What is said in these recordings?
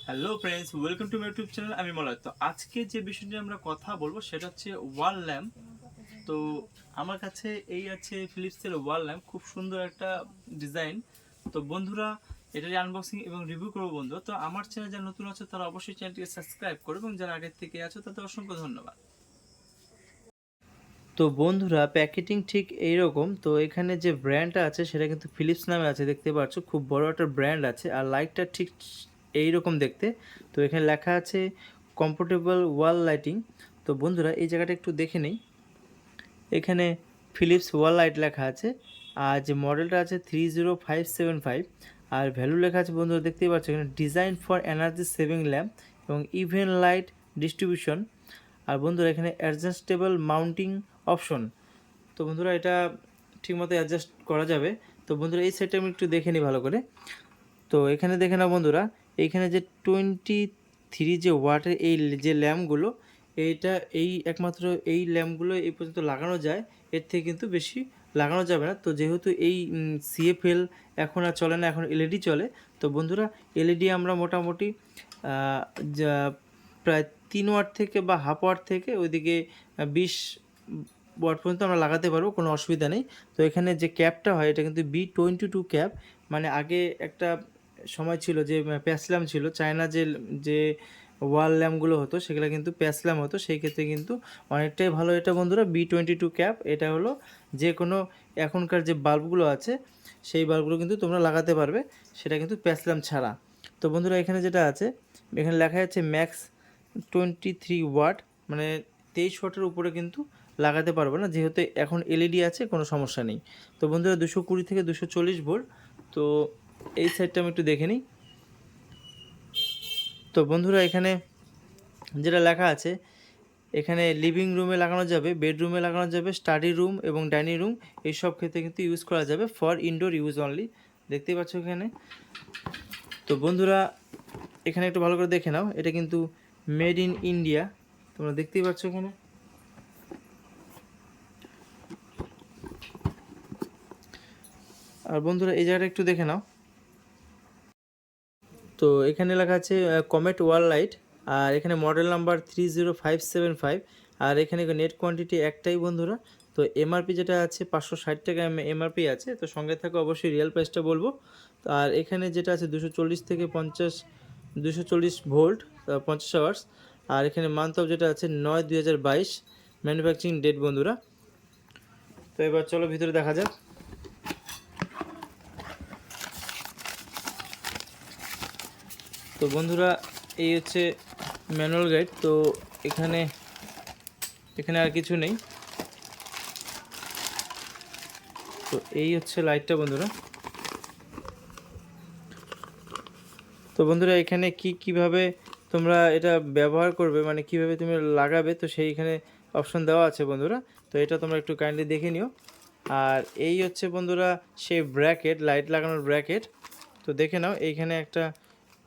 Hello friends, welcome to my YouTube channel. আমি মলয়। তো আজকে যে বিষয়টি আমরা কথা বলবো সেটা হচ্ছে ওয়াল ল্যাম্প। তো আমার কাছে এই আছে ফিলিপসের ওয়াল ল্যাম্প, খুব সুন্দর একটা ডিজাইন। তো বন্ধুরা, এটার আনবক্সিং এবং রিভিউ করবো বন্ধু। তো আমার চ্যানেল যারা নতুন আছে তারা অবশ্যই চ্যানেলটিকে সাবস্ক্রাইব করবে, এবং যারা আগের থেকে আছো তাদের অসংখ্য ধন্যবাদ। তো বন্ধুরা, প্যাকেটিং ঠিক এইরকম। তো এখানে যে ব্র্যান্ডটা আছে সেটা কিন্তু ফিলিপস নামে আছে, দেখতে পাচ্ছ খুব বড় একটা ব্র্যান্ড আছে। আর লাইটটা ঠিক এইরকম দেখতে। তো এখানে লেখা আছে কমফোর্টেবল ওয়াল লাইটিং। তো বন্ধুরা, এই জায়গাটা একটু দেখে নেই। এখানে ফিলিপস ওয়াল লাইট লেখা আছে, আর যে মডেলটা আছে 30575। আর ভ্যালু লেখা আছে বন্ধুরা, দেখতেই পাচ্ছ এখানে design for energy saving lamp এবং ইভেন লাইট ডিস্ট্রিবিউশন। আর বন্ধুরা, এখানে অ্যাডজাস্টেবল মাউন্টিং অপশন। তো বন্ধুরা, এটা ঠিকমতো অ্যাডজাস্ট করা যাবে। তো বন্ধুরা, এই সেটটা আমি একটু দেখে নিই ভালো করে। তো এখানে দেখে নাও বন্ধুরা, এইখানে যে 23 যে ওয়াটের এই যে ল্যাম্পগুলো, এইটা একমাত্র এই ল্যাম্পগুলো এই পর্যন্ত লাগানো যায়। এর থেকে কিন্তু বেশি লাগানো যাবে না। তো যেহেতু এই সিএফএল এখন আর চলে না, এখন এলইডি চলে। তো বন্ধুরা, এলইডি আমরা মোটামুটি যা প্রায় 3 ওয়াট থেকে বা হাফ ওয়াট থেকে ওইদিকে 20 ওয়াট পর্যন্ত আমরা লাগাতে পারবো, কোনো অসুবিধা নেই। তো এখানে যে ক্যাপটা হয় এটা কিন্তু B22 ক্যাপ। মানে আগে একটা সময় ছিল যে প্যাচ ল্যাম্প ছিল, চায়না যে ওয়াল ল্যাম্পগুলো হতো সেগুলো কিন্তু প্যাচ ল্যাম্প হতো। সেই ক্ষেত্রে কিন্তু অনেকটাই ভালো এটা বন্ধুরা, B22 ক্যাপ। এটা হলো যে কোনো এখনকার যে বাল্বগুলো আছে সেই বাল্বগুলো কিন্তু তোমরা লাগাতে পারবে, সেটা কিন্তু প্যাচ ল্যাম্প ছাড়া। তো বন্ধুরা, এখানে যেটা আছে, এখানে লেখা আছে ম্যাক্স 23 ওয়াট, মানে 23 ওয়াটের উপরে কিন্তু লাগাতে পারবো না, যেহেতু এখন এলইডি আছে, কোনো সমস্যা নেই। তো বন্ধুরা, 220 থেকে 240 ভোল্ট। তো এই সাইডটা আমি একটু দেখে নিই। তো বন্ধুরা, এখানে যেটা লেখা আছে, এখানে লিভিং রুমে লাগানো যাবে, বেডরুমে লাগানো যাবে, স্টাডি রুম এবং ডাইনিং রুম, এই সব ক্ষেত্রে কিন্তু ইউজ করা যাবে, ফর ইনডোর ইউজ অনলি। দেখতেই পাচ্ছ এখানে। তো বন্ধুরা, এখানে একটু ভালো করে দেখে নাও, এটা কিন্তু মেড ইন ইন্ডিয়া, তোমরা দেখতেই পাচ্ছ এখানে। আর বন্ধুরা, এই জায়গাটা একটু দেখে নাও। তো এখানে লেখা আছে কমেট ওয়াল লাইট, আর এখানে মডেল নাম্বার 30575। আর এখানে নেট কোয়ান্টিটি একটাই বন্ধুরা। তো এমআরপি যেটা আছে 560 টাকা এমআরপি আছে। তো সঙ্গে থাকে অবশ্যই রিয়েল প্রাইসটা বলবো। আর এখানে যেটা আছে 240 থেকে 50, 240 ভোল্ট, 50 আওয়ার্স। আর এখানে মান্থ অফ যেটা আছে 9/2022 ম্যানুফ্যাকচারিং ডেট বন্ধুরা। তো এবার চলো ভিতরে দেখা যাক। তো বন্ধুরা, এই হচ্ছে ম্যানুয়াল গাইড। তো এখানে এখানে আর কিছু নেই। তো এই হচ্ছে লাইটটা বন্ধুরা। তো বন্ধুরা, এখানে কিভাবে তোমরা এটা ব্যবহার করবে, মানে কিভাবে তুমি লাগাবে, তো সেইখানে অপশন দেওয়া আছে বন্ধুরা। তো এটা তোমরা একটু কাইন্ডলি দেখে নিও। আর এই হচ্ছে বন্ধুরা সেই ব্র্যাকেট, লাইট লাগানোর ব্র্যাকেট। তো দেখে নাও, এইখানে একটা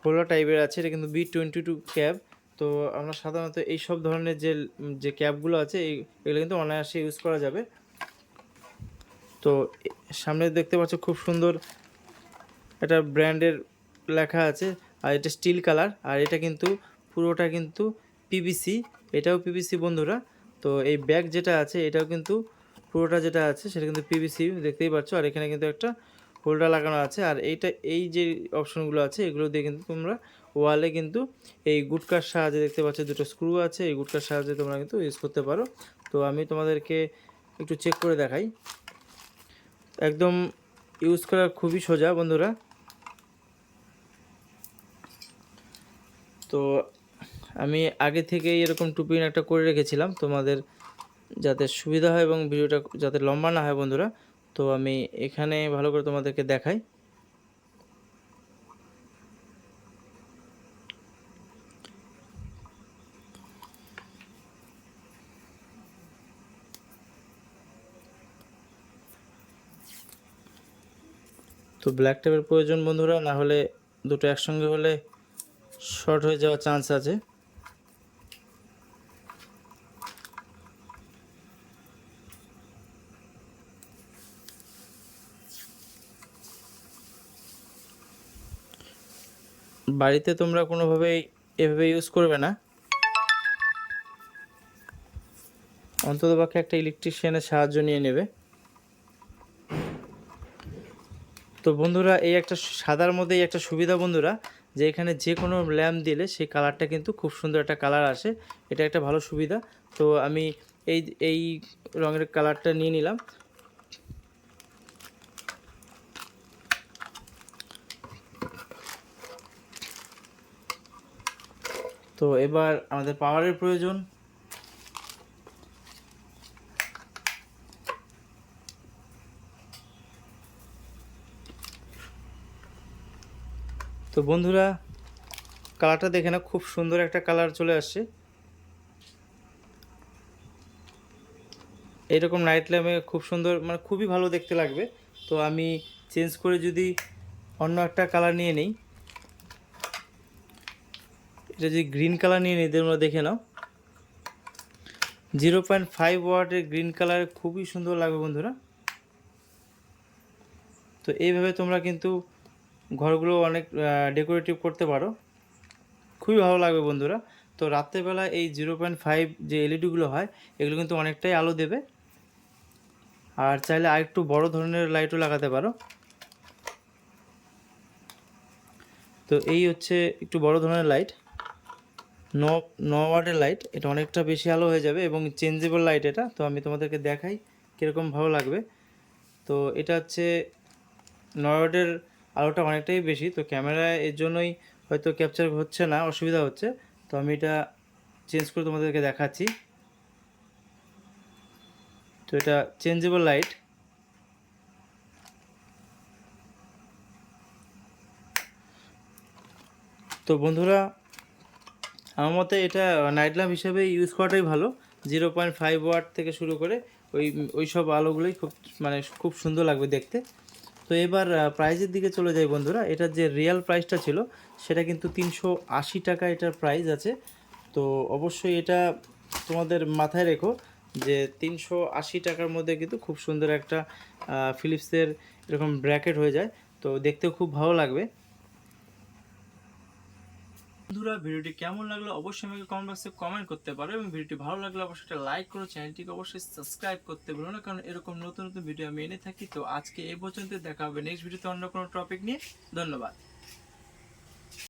হোল্ডার টাইপের আছে, এটা কিন্তু B22 ক্যাপ। তো আমরা সাধারণত এই সব ধরনের যে ক্যাপগুলো আছে এগুলো কিন্তু অনায়াসে ইউজ করা যাবে। তো সামনে দেখতে পাচ্ছ খুব সুন্দর একটা ব্র্যান্ডের লেখা আছে, আর এটা স্টিল কালার, আর এটা কিন্তু পুরোটা কিন্তু পিভিসি, এটাও পিভিসি বন্ধুরা। তো এই ব্যাগ যেটা আছে এটাও কিন্তু পুরোটা যেটা আছে সেটা কিন্তু পিভিসি, দেখতেই পাচ্ছ। আর এখানে কিন্তু একটা হোল্ডার লাগানো আছে। আর এই যে অপশনগুলো আছে এগুলো দিয়ে কিন্তু তোমরা ওয়ালে কিন্তু এই গুটকার সাহায্যে, দেখতে পাচ্ছ দুটো স্ক্রু আছে, এই গুটকার সাহায্যে তোমরা কিন্তু ইউজ করতে পারো। তো আমি তোমাদেরকে একটু চেক করে দেখাই। একদম ইউজ করা খুবই সোজা বন্ধুরা। তো আমি আগে থেকেই এরকম টুপিন একটা করে রেখেছিলাম তোমাদের, যাতে সুবিধা হয় এবং ভিডিওটা যাতে লম্বা না হয় বন্ধুরা। তো আমি এখানে ভালো করে তোমাদেরকে দেখাই। তো ব্ল্যাক টেপের প্রয়োজন বন্ধুরা, না হলে দুটো একসঙ্গে হলে শর্ট হয়ে যাওয়ার চান্স আছে। বাড়িতে তোমরা কোনোভাবেই এভাবে ইউজ করবে না, অন্ততপক্ষে একটা ইলেকট্রিশিয়ানের সাহায্য নিয়ে নেবে। তো বন্ধুরা এই একটা সাদার মধ্যেই একটা সুবিধা বন্ধুরা, যে এখানে যে কোনো ল্যাম্প দিলে সেই কালারটা কিন্তু খুব সুন্দর একটা কালার আসে, এটা একটা ভালো সুবিধা। তো আমি এই এই রঙের কালারটা নিয়ে নিলাম। তো এবার আমাদের পাওয়ারের প্রয়োজন। তো বন্ধুরা কালারটা দেখে না, খুব সুন্দর একটা কালার চলে আসছে। এরকম নাইট ল্যাম্পে খুব সুন্দর, মানে খুবই ভালো দেখতে লাগবে। তো আমি চেঞ্জ করে যদি অন্য একটা কালার নিয়ে নিই, এটা যদি গ্রিন কালার নিয়ে নিই, তোমরা দেখে নাও 0.5 ওয়াটের গ্রিন কালার খুবই সুন্দর লাগবে বন্ধুরা। তো এইভাবে তোমরা কিন্তু ঘরগুলো অনেক ডেকোরেটিভ করতে পারো, খুবই ভালো লাগবে বন্ধুরা। তো রাত্রেবেলা এই 0.5 যে এলইডিগুলো হয়, এগুলো কিন্তু অনেকটাই আলো দেবে। আর চাইলে আরেকটু বড় ধরনের লাইটও লাগাতে পারো। তো এই হচ্ছে একটু বড় ধরনের লাইট, 9 ওয়াটের লাইট, এটা অনেকটা বেশি আলো হয়ে যাবে এবং চেঞ্জেবল লাইট এটা। তো আমি তোমাদেরকে দেখাই কীরকম ভালো লাগবে। তো এটা হচ্ছে 9 ওয়াটের, আলোটা অনেকটাই বেশি, তো ক্যামেরায় এর জন্যই হয়তো ক্যাপচার হচ্ছে না, অসুবিধা হচ্ছে। তো আমি এটা চেঞ্জ করে তোমাদেরকে দেখাচ্ছি। তো এটা চেঞ্জেবল লাইট। তো বন্ধুরা আমার মতে এটা নাইট ল্যাম্প হিসেবে ইউজ করাটাই ভালো। 0.5 ওয়াট থেকে শুরু করে ওই সব আলোগুলোই খুব, মানে খুব সুন্দর লাগবে দেখতে। তো এবার প্রাইজের দিকে চলে যাই বন্ধুরা। এটার যে রিয়েল প্রাইসটা ছিল সেটা কিন্তু 380 টাকা এটার প্রাইস আছে। তো অবশ্যই এটা তোমাদের মাথায় রেখো যে 380 টাকার মধ্যে কিন্তু খুব সুন্দর একটা ফিলিপসের এরকম ব্র্যাকেট হয়ে যায়, তো দেখতেও খুব ভালো লাগবে। বন্ধুরা ভিডিওটি কেমন লাগলো অবশ্যই আমাকে কমেন্ট বক্সে কমেন্ট করতে পারো, এবং ভিডিওটি ভালো লাগলে অবশ্যই একটা লাইক করো, চ্যানেলটিকে অবশ্যই সাবস্ক্রাইব করতে ভুলো না, কারণ এরকম নতুন নতুন ভিডিও আমি এনে থাকি। তো আজকে এই পর্যন্ত, দেখা হবে নেক্সট ভিডিওতে অন্য কোনো টপিক নিয়ে। ধন্যবাদ।